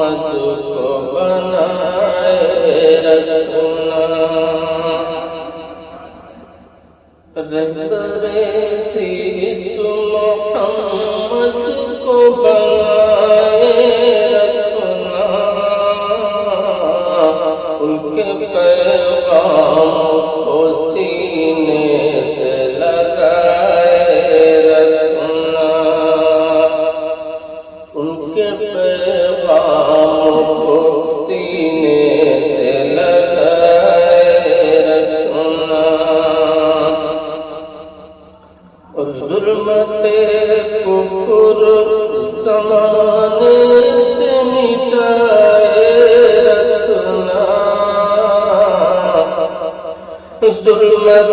کو بنائے رکھنا، رہبر سیست محمد کو بنائے رکھنا، ان کے پیغام کو سینے سے لگائے رکھنا، ان کے پیغام کو سینے سے لگائے رکھنا، اور ظلمت کفر زمانے سے مٹائے رکھنا، ظلمت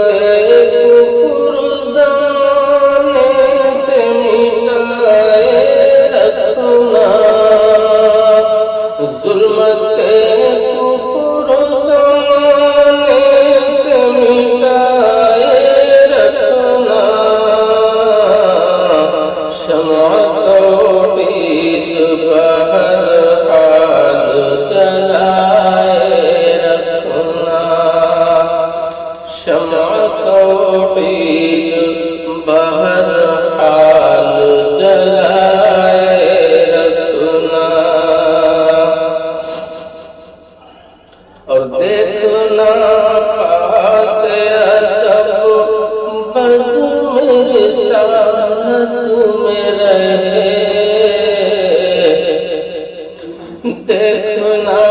کفر زمانے سے مٹائے رکھنا، ظلمت کفر زمانے سے مٹائے رکھنا، شمع توحید بہر حال جلائے رکھنا، شمع توحید بہر حال جلائے رکھنا، اور دیکھنا پاس ادب بزم رسالت میں رہے، دیکھنا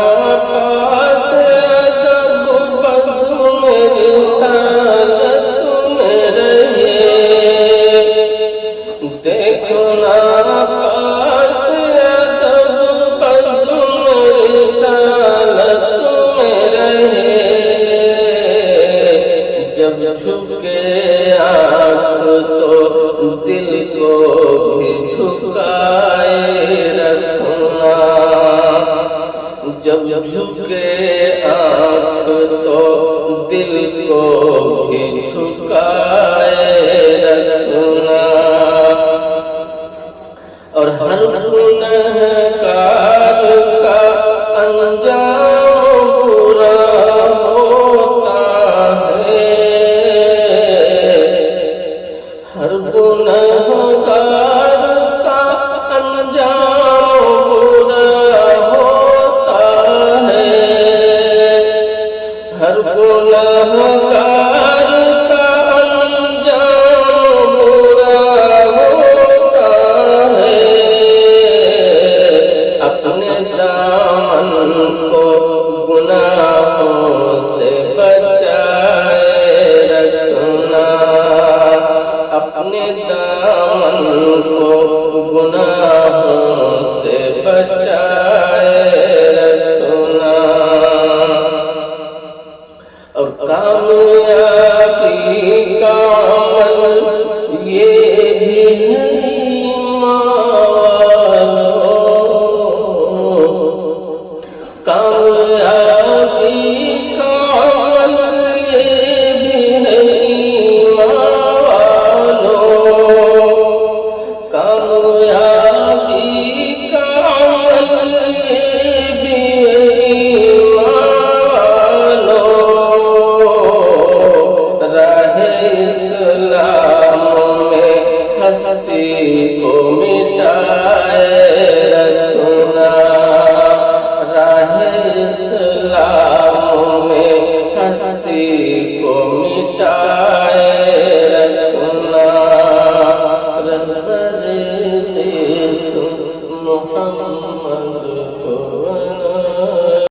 پاس ادب بزم رسالت میں رہے، دیکھنا پاس ادب بزم رسالت میں رہے، جب جھکے آنکھ تو دل کو بھی جھکائے رکھنا، جب جھکے آنکھ تو دل کو بھی جھکائے رکھنا، اور ہر گنہگار کا انجام برا ہوتا ہے، ہر گنہگار کا انجام برا ہوتا ہے، ہر گنہگار کا انجام برا ہوتا ہے، اپنے دامن کو گناہوں سے بچائے رکھنا، اپنے دامن کو گناہوں سے بچائے رکھنا، اور کامیابی کا عمل یہ بھی ہے کامیابی کا عمل یہ بھی ہے ایمان والو، کامیابی کا عمل یہ بھی ہے ایمان والو، راہ اسلام میں ہستی کو مٹائے رکھنا، راہ اسلام میں ہستی کو مٹائے رکھنا، رہبر سیست محمد